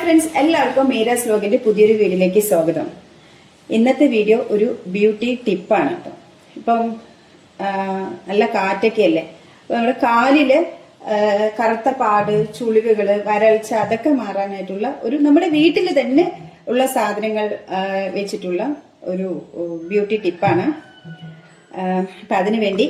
Friends, എല്ലാവർക്കും മീരാസ് വ്ലോഗിന്റെ പുതിയൊരു വീഡിയോയിലേക്ക് സ്വാഗതം. ഇന്നത്തെ വീഡിയോ ഒരു ബ്യൂട്ടി ടിപ്പാണ് കേട്ടോ. ഇപ്പം നല്ല കാറ്റൊക്കെ അല്ലേ, അപ്പൊ നമ്മുടെ കാലില് കറുത്ത പാട്, ചുളിവുകള്, വരൾച്ച അതൊക്കെ മാറാനായിട്ടുള്ള ഒരു നമ്മുടെ വീട്ടിൽ തന്നെ ഉള്ള സാധനങ്ങൾ വെച്ചിട്ടുള്ള ഒരു ബ്യൂട്ടി ടിപ്പാണ്. അപ്പൊ അതിനു വേണ്ടി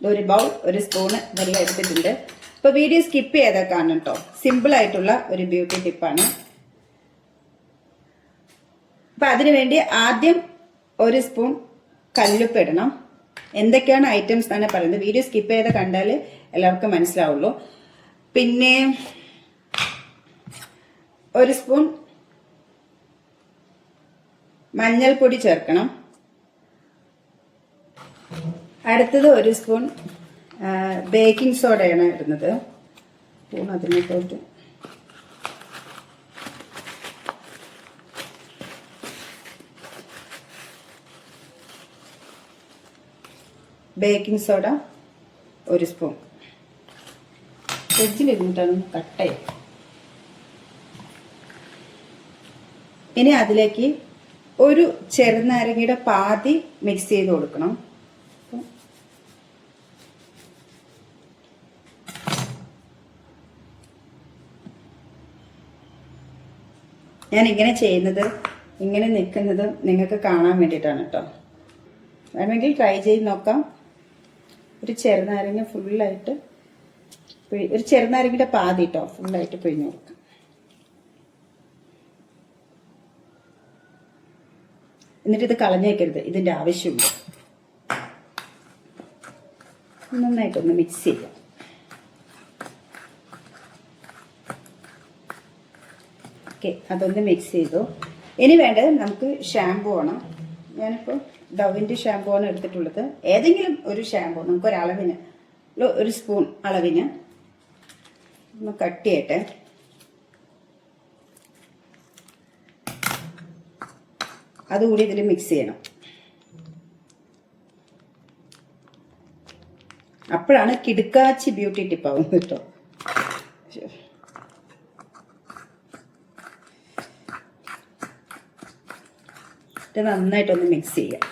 ഒരു ബൗൾ, ഒരു സ്പൂണ് വെള്ളം എടുത്തിട്ടുണ്ട്. അപ്പൊ വീഡിയോ സ്കിപ്പ് ചെയ്താൽ കാണും കേട്ടോ. സിമ്പിൾ ആയിട്ടുള്ള ഒരു ബ്യൂട്ടി ടിപ്പാണ്. അപ്പൊ അതിനുവേണ്ടി ആദ്യം ഒരു സ്പൂൺ കല്ലുപ്പ് ഇടണം. എന്തൊക്കെയാണ് ഐറ്റംസ് എന്നാണ് പറയുന്നത്. വീഡിയോ സ്കിപ്പ് ചെയ്ത് കണ്ടാൽ എല്ലാവർക്കും മനസ്സിലാവുള്ളൂ. പിന്നെ ഒരു സ്പൂൺ മഞ്ഞൾപ്പൊടി ചേർക്കണം. അടുത്തത് ഒരു സ്പൂൺ ബേക്കിംഗ് സോഡയാണ് ഇടുന്നത്. അതിനകത്തോട്ട് ബേക്കിംഗ് സോഡ ഒരു സ്പൂൺ. ഫ്രിഡ്ജിലിരുന്നിട്ടാണ് കട്ടായി. ഇനി അതിലേക്ക് ഒരു ചെറുനാരങ്ങയുടെ പാതി മിക്സ് ചെയ്ത് കൊടുക്കണം. ഞാൻ ഇങ്ങനെ ചെയ്യുന്നത്, ഇങ്ങനെ നിൽക്കുന്നത് നിങ്ങൾക്ക് കാണാൻ വേണ്ടിയിട്ടാണ് കേട്ടോ. വേണമെങ്കിൽ ട്രൈ ചെയ്ത് നോക്കാം. ഒരു ചെറുനാരങ്ങ ഫുള്ളായിട്ട്, ഒരു ചെറുനാരങ്ങയുടെ പാതി കേട്ടോ, ഫുള്ളായിട്ട് പിഴിഞ്ഞു കൊടുക്കാം. എന്നിട്ട് ഇത് കളഞ്ഞേക്കരുത്, ഇതിൻ്റെ ആവശ്യമുണ്ട്. നന്നായിട്ടൊന്ന് മിക്സ് ചെയ്യാം. ഓക്കെ, അതൊന്ന് മിക്സ് ചെയ്തു. ഇനി വേണ്ടത് നമുക്ക് ഷാമ്പു ആണ്. ഞാനിപ്പോൾ ഡവിൻ്റെ ഷാമ്പു ആണ് എടുത്തിട്ടുള്ളത്. ഏതെങ്കിലും ഒരു ഷാമ്പു നമുക്കൊരളവിന്, ഒരു സ്പൂൺ അളവിന് ഒന്ന് കട്ട് ചെയ്യട്ടെ. അതുകൂടി ഇതിൽ മിക്സ് ചെയ്യണം. അപ്പോഴാണ് കിടുക്കാച്ചി ബ്യൂട്ടി ടിപ്പാവുന്നത് കേട്ടോ. ഇത് നന്നായിട്ടൊന്ന് മിക്സ് ചെയ്യാം.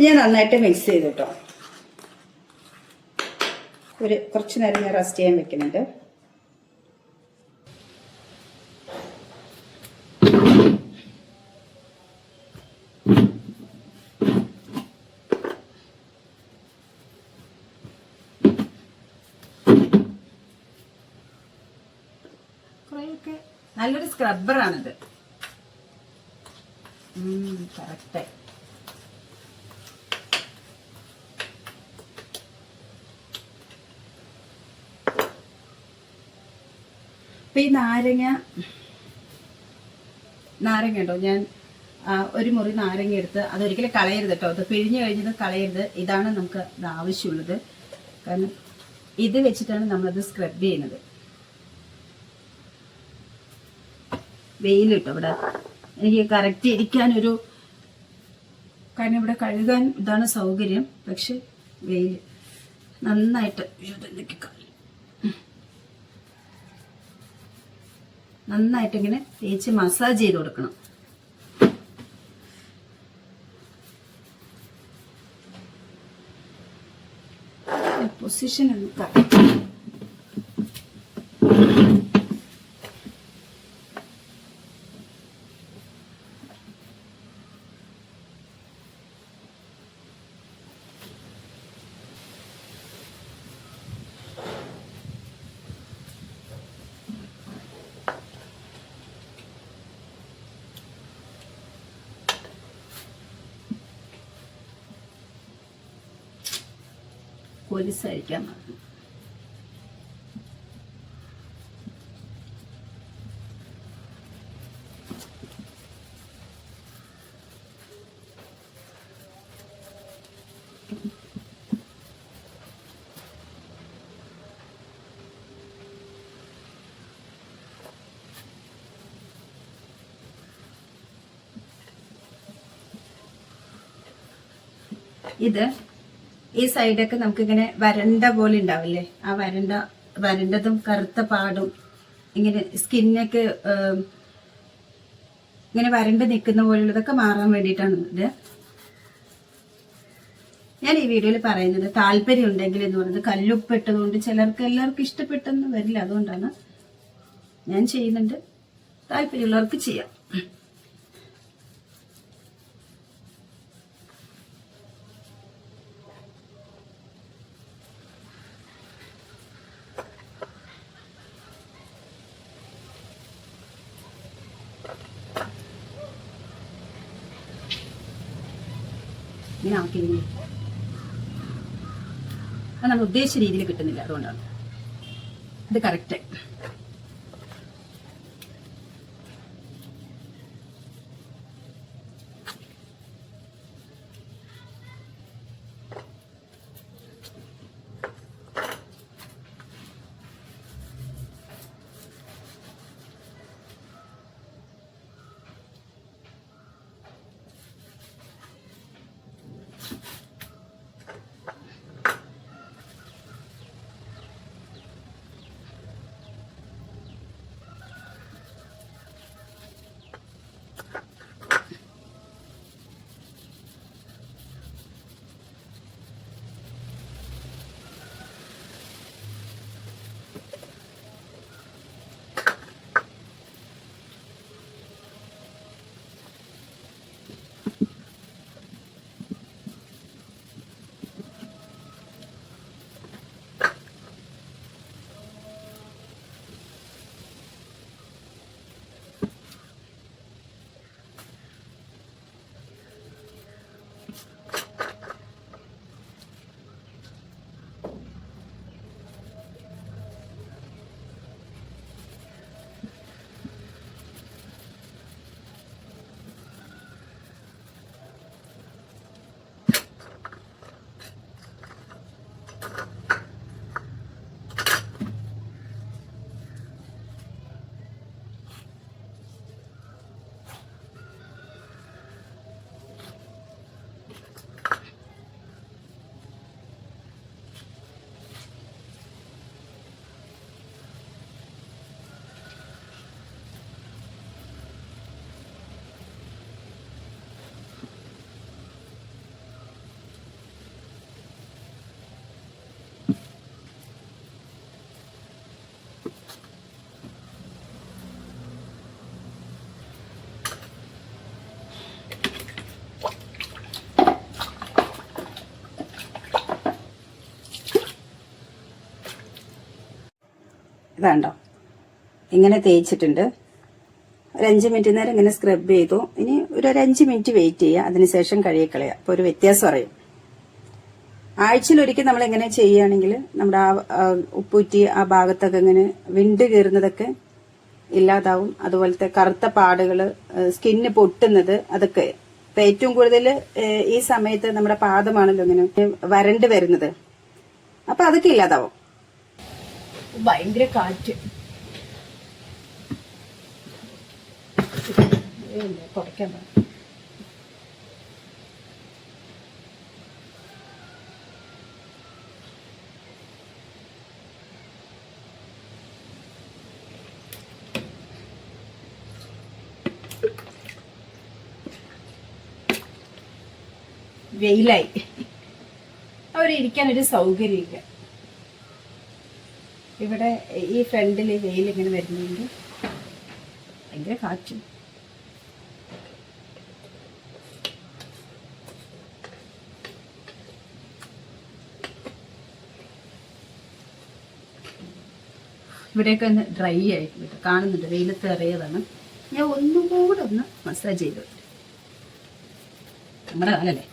ഞാൻ നന്നായിട്ട് മിക്സ് ചെയ്തു കേട്ടോ. കുറച്ച് നേരം ഞാൻ റെസ്റ്റ് ചെയ്യാൻ വെക്കുന്നുണ്ട്. നല്ലൊരു സ്ക്രബ്ബറാണിത്. കറക്റ്റ്. ഇപ്പൊ ഈ നാരങ്ങ ഉണ്ടോ, ഞാൻ ഒരു മുറി നാരങ്ങ എടുത്ത് അതൊരിക്കലും കളയരുത് കേട്ടോ. അത് പിഴിഞ്ഞു കഴിഞ്ഞത് കളയരുത്. ഇതാണ് നമുക്ക് ഇത് ആവശ്യമുള്ളത്. കാരണം ഇത് വെച്ചിട്ടാണ് നമ്മളത് സ്ക്രബ് ചെയ്യുന്നത്. വെയിൽ കിട്ടും ഇവിടെ. എനിക്ക് കറക്റ്റ് ഇരിക്കാനൊരു, കാരണം ഇവിടെ കഴുകാൻ ഇതാണ് സൗകര്യം. പക്ഷെ വെയിൽ നന്നായിട്ട് ഇങ്ങനെ തേച്ച് മസാജ് ചെയ്ത് കൊടുക്കണം. പൊസിഷൻ ഒന്ന് കറക്റ്റ്. പോലീസായിരിക്കാൻ പറഞ്ഞു. ഇത് ഈ സൈഡൊക്കെ നമുക്കിങ്ങനെ വരണ്ട പോലെ ഉണ്ടാവില്ലേ, ആ വരണ്ടതും കറുത്ത പാടും ഇങ്ങനെ സ്കിന്നൊക്കെ ഇങ്ങനെ വരണ്ട് നിൽക്കുന്ന പോലുള്ളതൊക്കെ മാറാൻ വേണ്ടിയിട്ടാണ് ഇത്. ഞാൻ ഈ വീഡിയോയിൽ പറയുന്നത് താല്പര്യം ഉണ്ടെങ്കിൽ എന്ന് പറയുന്നത് കല്ലുപ്പിട്ടതുകൊണ്ട് എല്ലാവർക്കും ഇഷ്ടപ്പെട്ടെന്ന് വരില്ല, അതുകൊണ്ടാണ് ഞാൻ ചെയ്യുന്നുണ്ട്. താല്പര്യമുള്ളവർക്ക് ചെയ്യാം. ഇങ്ങനെ ആക്കി അത് നമ്മൾ ഉദ്ദേശിച്ച രീതിയിൽ കിട്ടുന്നില്ല, അതുകൊണ്ടാണ്. ഇത് കറക്റ്റ്. ഇതാണ്ടോ, ഇങ്ങനെ തേച്ചിട്ടുണ്ട്. ഒരു 5 മിനിറ്റ് നേരം ഇങ്ങനെ സ്ക്രബ് ചെയ്തു. ഇനി ഒരു 5 മിനിറ്റ് വെയിറ്റ് ചെയ്യുക, അതിനുശേഷം കഴുകിക്കളയുക. അപ്പോൾ ഒരു വ്യത്യാസം അറിയും. ആഴ്ചയിലൊരിക്കൽ നമ്മൾ എങ്ങനെ ചെയ്യുകയാണെങ്കിൽ നമ്മുടെ ആ ഉപ്പൂറ്റി ആ ഭാഗത്തൊക്കെ ഇങ്ങനെ വിണ്ട് കയറുന്നതൊക്കെ ഇല്ലാതാവും. അതുപോലത്തെ കറുത്ത പാടുകൾ, സ്കിന്ന് പൊട്ടുന്നത്, അതൊക്കെ ഇപ്പൊ ഏറ്റവും കൂടുതൽ ഈ സമയത്ത് നമ്മുടെ പാദമാണല്ലോ ഇങ്ങനെ വരണ്ട് വരുന്നത്, അപ്പൊ അതൊക്കെ ഇല്ലാതാവും. ഭയങ്കര കാറ്റ് തുടയ്ക്കാൻ വെയിലായി, അവരിയ്ക്കാനൊരു സൗകര്യമില്ല. ഇവിടെ ഈ ഫ്രണ്ടിൽ വെയിൽ ഇങ്ങനെ വരുന്നുണ്ട്, ഭയങ്കര കാറ്റും. ഇവിടെയൊക്കെ ഒന്ന് ഡ്രൈ ആയിട്ട് കാണുന്നുണ്ട്, വെയിലത്ത് ഇറങ്ങിയതാണ്. ഞാൻ ഒന്നും കൂടെ ഒന്ന് മസാജ് ചെയ്തു. നമ്മുടെ കാലല്ലേ.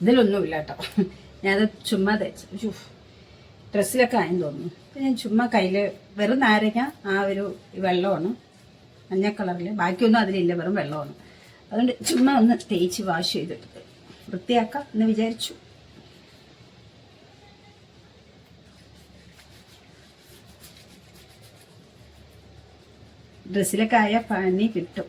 ഇതിലൊന്നുമില്ല കേട്ടോ. ഞാനത് ചുമ്മാ തേച്ചു. ഡ്രസ്സിലൊക്കെ ആയെന്ന് തോന്നുന്നു. അപ്പം ഞാൻ ചുമ്മാ കയ്യിൽ വെറും നാരങ്ങ ആ ഒരു വെള്ളമാണ്, മഞ്ഞ കളറിൽ, ബാക്കിയൊന്നും അതിലില്ല, വെറും വെള്ളമാണ്. അതുകൊണ്ട് ചുമ്മാ ഒന്ന് തേച്ച് വാഷ് ചെയ്തിട്ട് വൃത്തിയാക്കാം എന്ന് വിചാരിച്ചു. ഡ്രസ്സിലൊക്കെ ആയ പനി കിട്ടും.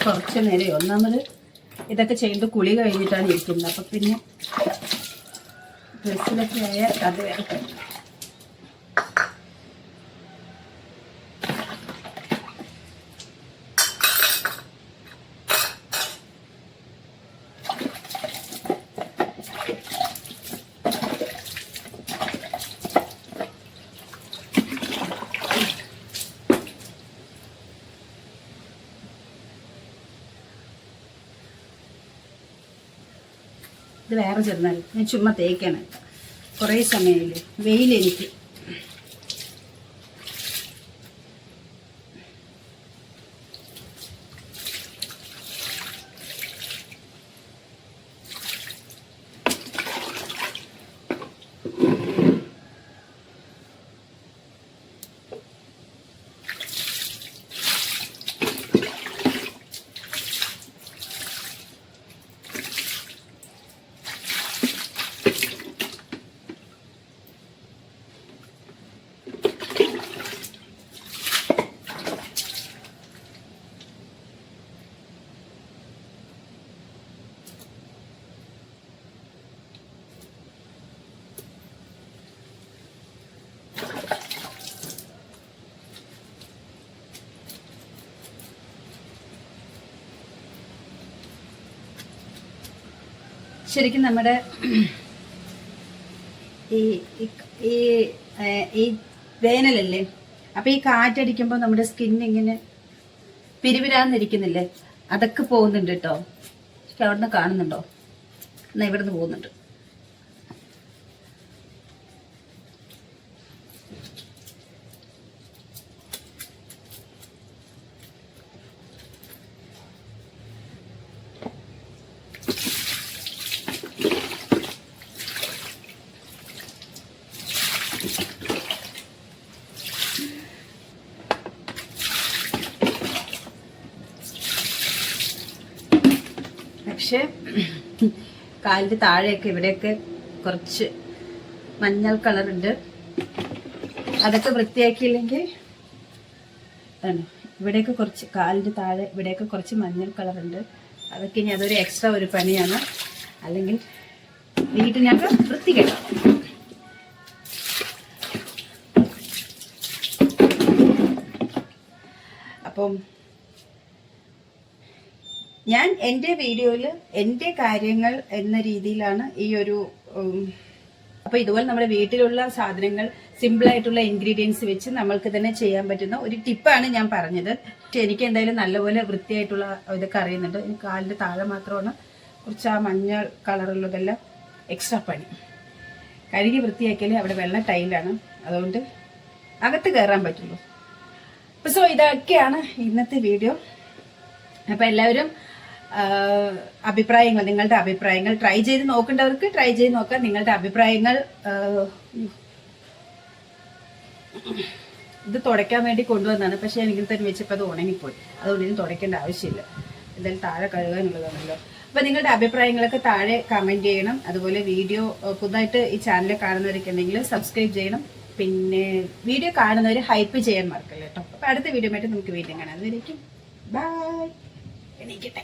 കുറച്ച് നേരം ഒന്നാമത് ഇതൊക്കെ ചെയ്യുമ്പോൾ കുളി കഴിഞ്ഞിട്ടാണ് ഇരിക്കുന്നത്. അപ്പം പിന്നെ ഡ്രസ്സിലൊക്കെ ആയ അത് വേറെ. ഇത് വേറെ ചെന്നാൽ ഞാൻ ചുമ്മാ തേക്കാനായിട്ട് കുറേ സമയമില്ലേ, വെയിലെനിക്ക്. ശരിക്കും നമ്മുടെ ഈ വേനലല്ലേ, അപ്പം ഈ കാറ്റടിക്കുമ്പോൾ നമ്മുടെ സ്കിൻ ഇങ്ങനെ പിരിവിരാന്നിരിക്കുന്നില്ലേ, അതൊക്കെ പോകുന്നുണ്ട് കേട്ടോ. അവിടെ നിന്ന് കാണുന്നുണ്ടോ? എന്നാൽ ഇവിടെ നിന്ന് പോകുന്നുണ്ട്. പക്ഷെ കാലിൻ്റെ താഴെയൊക്കെ ഇവിടെയൊക്കെ കുറച്ച് മഞ്ഞൾ കളറുണ്ട്. അതൊക്കെ വൃത്തിയാക്കിയില്ലെങ്കിൽ ഇവിടെയൊക്കെ കുറച്ച് കാലിൻ്റെ താഴെ ഇവിടെയൊക്കെ കുറച്ച് മഞ്ഞൾ കളറുണ്ട്. അതൊക്കെ ഇനി അതൊരു എക്സ്ട്രാ ഒരു പണിയാണ്. അല്ലെങ്കിൽ വീട്ടിനൊക്കെ വൃത്തികേടാ. അപ്പം ഞാൻ എൻ്റെ വീഡിയോയിൽ എൻ്റെ കാര്യങ്ങൾ എന്ന രീതിയിലാണ് ഈ ഒരു. അപ്പോൾ ഇതുപോലെ നമ്മുടെ വീട്ടിലുള്ള സാധനങ്ങൾ, സിമ്പിളായിട്ടുള്ള ഇൻഗ്രീഡിയൻസ് വെച്ച് നമ്മൾക്ക് തന്നെ ചെയ്യാൻ പറ്റുന്ന ഒരു ടിപ്പാണ് ഞാൻ പറഞ്ഞത്. പക്ഷെ എനിക്ക് എന്തായാലും നല്ലപോലെ വൃത്തിയായിട്ടുള്ള ഇതൊക്കെ അറിയുന്നുണ്ട്. എനിക്ക് കാലിൻ്റെ താഴെ മാത്രമാണ് കുറച്ച് ആ മഞ്ഞ കളറുള്ളതെല്ലാം എക്സ്ട്രാ പണി. കഴുകി വൃത്തിയാക്കിയാൽ അവിടെ വെള്ള ടൈലാണ്, അതുകൊണ്ട് അകത്ത് കയറാൻ പറ്റുള്ളൂ. അപ്പോൾ സോ ഇതൊക്കെയാണ് ഇന്നത്തെ വീഡിയോ. അപ്പോൾ എല്ലാവരും അഭിപ്രായങ്ങൾ, നിങ്ങളുടെ അഭിപ്രായങ്ങൾ ട്രൈ ചെയ്ത് നോക്കേണ്ടവർക്ക് ട്രൈ ചെയ്ത് നോക്കാം. നിങ്ങളുടെ അഭിപ്രായങ്ങൾ. ഇത് തുടയ്ക്കാൻ വേണ്ടി കൊണ്ടുവന്നതാണ്, പക്ഷെ എനിക്ക് തന്നെ വെച്ചപ്പോൾ അത് ഉണങ്ങിപ്പോയി. അതുകൊണ്ട് ഇനി തുടയ്ക്കേണ്ട ആവശ്യമില്ല, എന്തായാലും താഴെ കഴുകാനുള്ളതാണല്ലോ. അപ്പം നിങ്ങളുടെ അഭിപ്രായങ്ങളൊക്കെ താഴെ കമൻറ്റ് ചെയ്യണം. അതുപോലെ വീഡിയോ പുതുതായിട്ട് ഈ ചാനൽ കാണുന്നവരൊക്കെ ഉണ്ടെങ്കിൽ സബ്സ്ക്രൈബ് ചെയ്യണം. പിന്നെ വീഡിയോ കാണുന്നവർ ഹൈപ്പ് ചെയ്യാൻ മറക്കല്ല കേട്ടോ. അപ്പം അടുത്ത വീഡിയോ ആയിട്ട് നമുക്ക് വീണ്ടും കാണാം. അതുവരേക്കും ബൈ. എണീക്കട്ടെ.